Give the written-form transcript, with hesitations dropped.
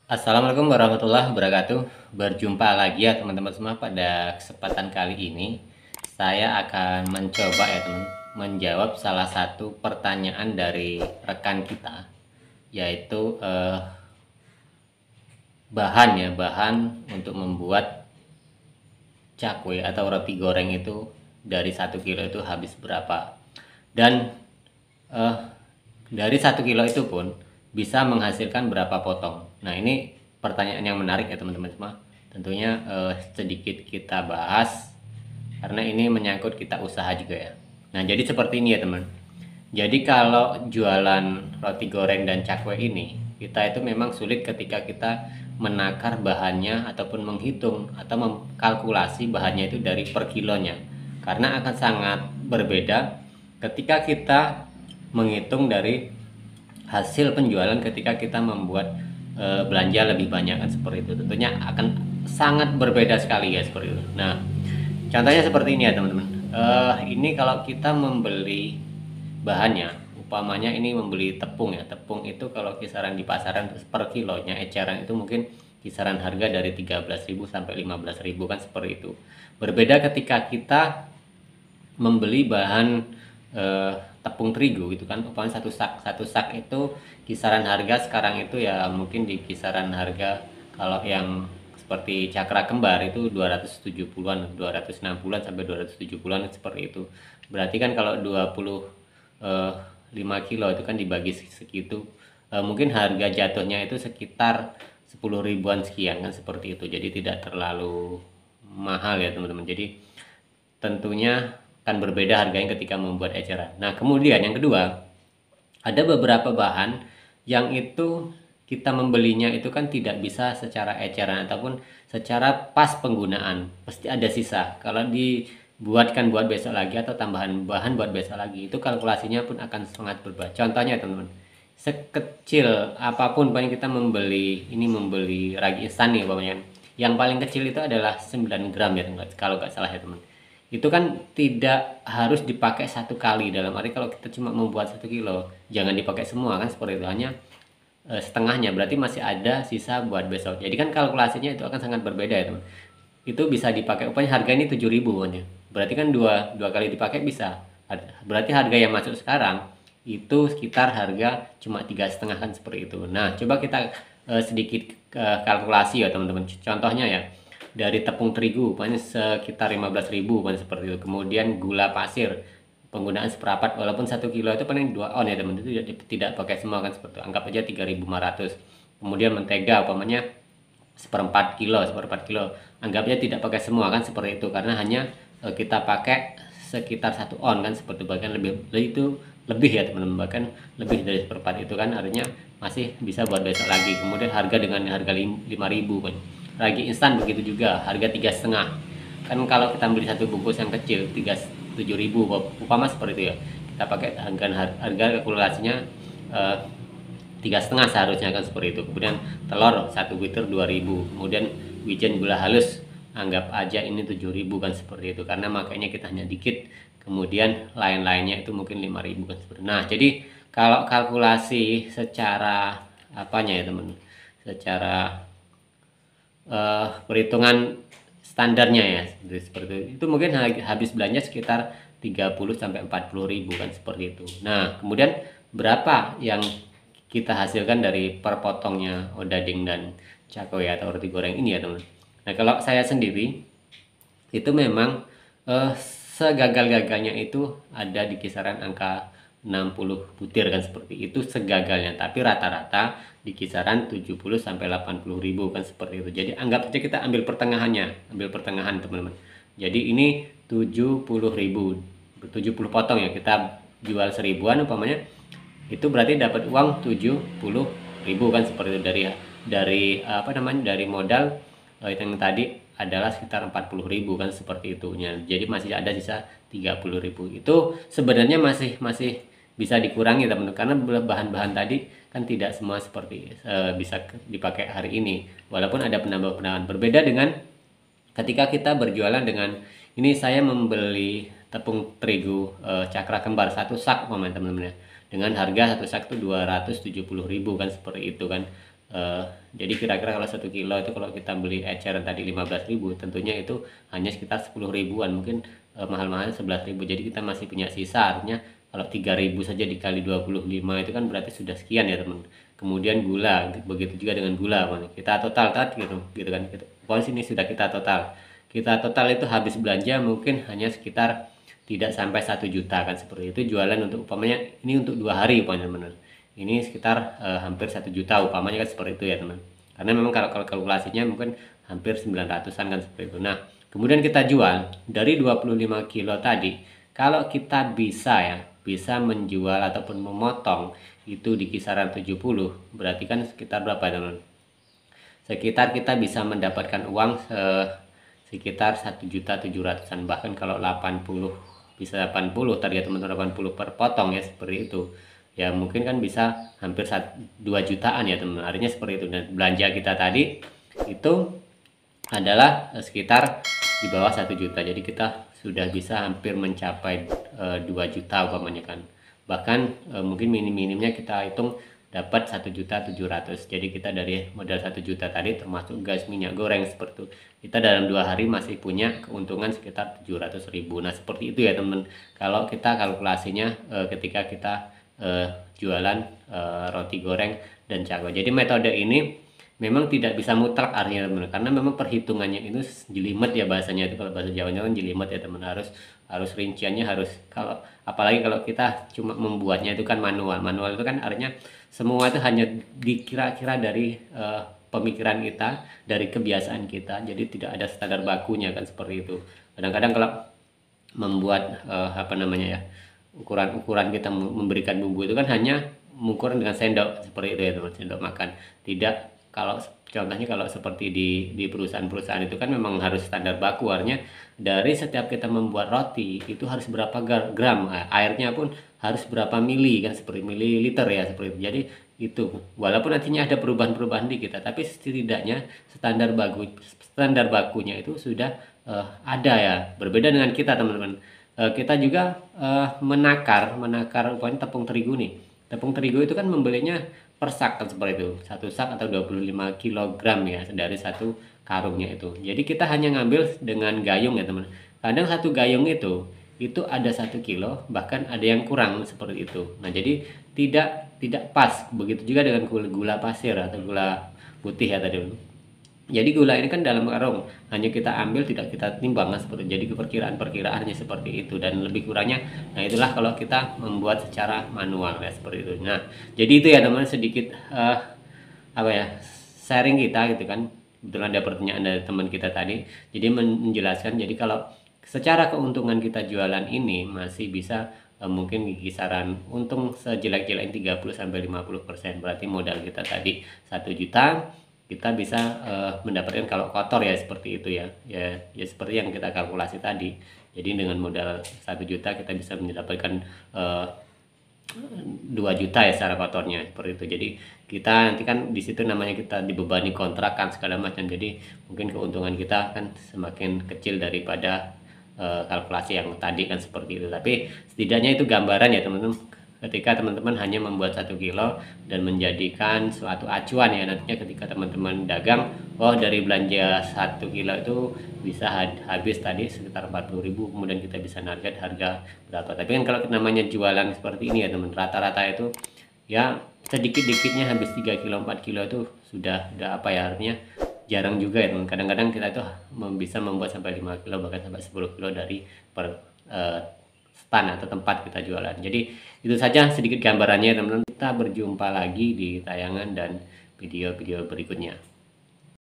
Assalamualaikum warahmatullahi wabarakatuh. Berjumpa lagi ya teman-teman semua. Pada kesempatan kali ini saya akan mencoba ya teman, menjawab salah satu pertanyaan dari rekan kita, yaitu bahan untuk membuat cakwe atau roti goreng itu dari 1 kilo itu habis berapa, dan eh, dari 1 kilo itu pun bisa menghasilkan berapa potong. Nah, ini pertanyaan yang menarik ya teman-teman semua. Tentunya sedikit kita bahas karena ini menyangkut kita usaha juga ya. Nah, jadi seperti ini ya teman. Jadi kalau jualan roti goreng dan cakwe ini, kita itu memang sulit ketika kita menakar bahannya ataupun menghitung atau mengkalkulasi bahannya itu dari per kilonya. Karena akan sangat berbeda ketika kita menghitung dari hasil penjualan ketika kita membuat belanja lebih banyak kan seperti itu. Tentunya akan sangat berbeda sekali ya seperti itu. Nah, contohnya seperti ini ya teman-teman. Ini kalau kita membeli bahannya, umpamanya ini membeli tepung ya. Tepung itu kalau kisaran di pasaran per kilonya eceran itu mungkin kisaran harga dari 13.000 sampai 15.000 kan seperti itu. Berbeda ketika kita membeli bahan tepung terigu gitu kan, umpamanya satu sak itu kisaran harga sekarang itu ya mungkin di kisaran harga, kalau yang seperti cakra kembar itu 270-an, 260-an sampai 270-an seperti itu. Berarti kan kalau 5 kilo itu kan dibagi segitu, mungkin harga jatuhnya itu sekitar 10 ribuan sekian kan seperti itu. Jadi tidak terlalu mahal ya teman-teman. Jadi tentunya akan berbeda harganya ketika membuat eceran. Nah, kemudian yang kedua, ada beberapa bahan yang itu kita membelinya itu kan tidak bisa secara eceran ataupun secara pas penggunaan. Pasti ada sisa. Kalau dibuatkan buat besok lagi atau tambahan bahan buat besok lagi, itu kalkulasinya pun akan sangat berubah. Contohnya teman-teman, sekecil apapun paling kita membeli ragi instan nih umpamanya. Yang paling kecil itu adalah 9 gram ya teman, kalau nggak salah ya teman. Itu kan tidak harus dipakai satu kali, dalam arti kalau kita cuma membuat 1 kilo jangan dipakai semua kan seperti itu, hanya setengahnya, berarti masih ada sisa buat besok. Jadi kan kalkulasinya itu akan sangat berbeda ya teman. Itu bisa dipakai, upahnya harga ini 7.000 pokoknya, berarti kan dua kali dipakai bisa, berarti harga yang masuk sekarang itu sekitar harga cuma 3,5 kan seperti itu. Nah, coba kita sedikit kalkulasi ya teman-teman. Contohnya ya, dari tepung terigu paling sekitar 15.000 paling seperti itu. Kemudian gula pasir penggunaan seperempat, walaupun 1 kilo itu paling 2 on ya teman, itu tidak pakai semua kan seperti itu. Anggap aja 3.500. Kemudian mentega umpamanya seperempat kilo, anggapnya tidak pakai semua kan seperti itu, karena hanya kita pakai sekitar 1 on kan seperti itu. Bahkan lebih ya teman-teman, bahkan lebih dari seperempat itu kan, artinya masih bisa buat besok lagi. Kemudian harga dengan harga 5.000 kan. Ragi instan begitu juga, harga 3,5 kan. Kalau kita beli satu bungkus yang kecil 7.000 upama seperti itu ya, kita pakai harga kalkulasinya 3,5 seharusnya kan seperti itu. Kemudian telur 1 liter 2.000, kemudian wijen gula halus anggap aja ini 7.000 kan seperti itu, karena makanya kita hanya dikit. Kemudian lain-lainnya itu mungkin 5.000 kan seperti itu. Nah, jadi kalau kalkulasi secara apanya ya teman, secara perhitungan standarnya ya seperti itu mungkin habis belanja sekitar 30 sampai 40 ribu kan seperti itu. Nah, kemudian berapa yang kita hasilkan dari per potongnya odading dan cakwe atau roti goreng ini ya teman. Nah, kalau saya sendiri itu memang segagal-gagalnya itu ada di kisaran angka 60 butir kan seperti itu segagalnya, tapi rata-rata di kisaran 70 sampai 80 ribu kan seperti itu. Jadi anggap aja kita ambil pertengahannya, ambil pertengahan teman-teman. Jadi ini 70 ribu, 70 potong ya, kita jual 1.000-an umpamanya, itu berarti dapat uang 70 ribu kan seperti itu. Dari apa namanya, dari modal yang tadi adalah sekitar 40 ribu kan seperti itu. Jadi masih ada sisa 30 ribu. Itu sebenarnya masih bisa dikurangi teman-teman, karena bahan-bahan tadi kan tidak semua seperti bisa dipakai hari ini, walaupun ada penambahan berbeda dengan ketika kita berjualan dengan ini. Saya membeli tepung terigu cakra kembar 1 sak teman-teman ya, dengan harga 1 sak itu 270 ribu kan seperti itu kan. Jadi kira-kira kalau 1 kilo itu kalau kita beli eceran tadi 15.000, tentunya itu hanya sekitar 10 ribuan, mungkin mahal-mahal 11.000. Jadi kita masih punya sisa, artinya kalau 3.000 saja dikali 25 itu kan berarti sudah sekian ya teman. Kemudian gula, begitu juga dengan gula, kita total tadi gitu kan. Pokoknya sini sudah kita total. Kita total itu habis belanja mungkin hanya sekitar tidak sampai 1 juta kan, seperti itu. Jualan untuk umpamanya ini untuk 2 hari teman-teman, ini sekitar hampir 1 juta umpamanya kan, seperti itu ya teman. Karena memang kalau kalkulasinya mungkin hampir 900-an kan, seperti itu. Nah kemudian kita jual dari 25 kilo tadi, kalau kita bisa menjual ataupun memotong itu di kisaran 70, berarti kan sekitar berapa teman? Sekitar kita bisa mendapatkan uang sekitar 1.700.000-an, bahkan kalau 80 bisa 80 target teman-teman, 80 per potong ya, seperti itu ya, mungkin kan bisa hampir 2 jutaan ya teman, artinya seperti itu. Dan belanja kita tadi itu adalah sekitar di bawah 1 juta, jadi kita sudah bisa hampir mencapai 2 juta umpamanya kan, bahkan mungkin minim-minimnya kita hitung dapat 1.700.000. Jadi kita dari modal 1 juta tadi termasuk gas minyak goreng seperti itu, kita dalam 2 hari masih punya keuntungan sekitar 700.000. Nah seperti itu ya teman, kalau kita kalkulasinya ketika kita jualan roti goreng dan cakwe. Jadi metode ini memang tidak bisa mutlak artinya teman, karena memang perhitungannya itu jelimet ya, bahasanya itu kalau bahasa Jawanya kan jelimet ya teman, harus rinciannya harus, kalau apalagi kalau kita cuma membuatnya itu kan manual itu kan artinya semua itu hanya dikira-kira dari pemikiran kita, dari kebiasaan kita, jadi tidak ada standar bakunya kan, seperti itu. Kadang-kadang kalau membuat apa namanya ya, ukuran kita memberikan bumbu itu kan hanya mengukur dengan sendok, seperti itu ya teman, sendok makan. Tidak, kalau contohnya kalau seperti di perusahaan-perusahaan itu kan memang harus standar baku, artinya dari setiap kita membuat roti itu harus berapa gram, airnya pun harus berapa mili kan, seperti mililiter ya, seperti itu. Jadi itu walaupun nantinya ada perubahan-perubahan di kita, tapi setidaknya standar bakunya itu sudah ada ya, berbeda dengan kita teman-teman. Kita juga menakar umpamanya tepung terigu nih. Tepung terigu itu kan membelinya per sak kan, seperti itu, 1 sak atau 25 kilogram ya, dari 1 karungnya itu. Jadi kita hanya ngambil dengan gayung ya teman. Kadang 1 gayung itu ada 1 kilo, bahkan ada yang kurang seperti itu. Nah jadi tidak pas. Begitu juga dengan gula pasir atau gula putih ya tadi. Jadi gula ini kan dalam karung, hanya kita ambil, tidak kita timbang kan, seperti. Jadi perkiraannya seperti itu, dan lebih kurangnya. Nah itulah kalau kita membuat secara manual ya, seperti itu. Nah jadi itu ya teman, sedikit apa ya, sharing kita gitu kan. Kebetulan ada pertanyaan dari teman kita tadi, jadi menjelaskan. Jadi kalau secara keuntungan kita jualan ini masih bisa mungkin di kisaran untung sejelek-jeleknya 30-50%. Berarti modal kita tadi 1 juta, kita bisa mendapatkan kalau kotor ya, seperti itu ya. Ya seperti yang kita kalkulasi tadi. Jadi dengan modal 1 juta kita bisa mendapatkan 2 juta ya secara kotornya, seperti itu. Jadi kita nanti kan di situ namanya kita dibebani kontrakan segala macam. Jadi mungkin keuntungan kita kan semakin kecil daripada kalkulasi yang tadi kan, seperti itu. Tapi setidaknya itu gambaran ya teman-teman, ketika teman-teman hanya membuat 1 kilo dan menjadikan suatu acuan ya, nantinya ketika teman-teman dagang, oh dari belanja 1 kilo itu bisa habis tadi sekitar 40.000, kemudian kita bisa target harga berapa. Tapi kan kalau namanya jualan seperti ini ya teman, rata-rata itu ya sedikit-dikitnya habis 3 kilo 4 kilo itu sudah apa ya, artinya jarang juga ya teman. Kadang-kadang kita itu bisa membuat sampai 5 kilo bahkan sampai 10 kilo dari per stand atau tempat kita jualan. Jadi itu saja sedikit gambarannya teman-teman. Kita berjumpa lagi di tayangan dan video-video berikutnya.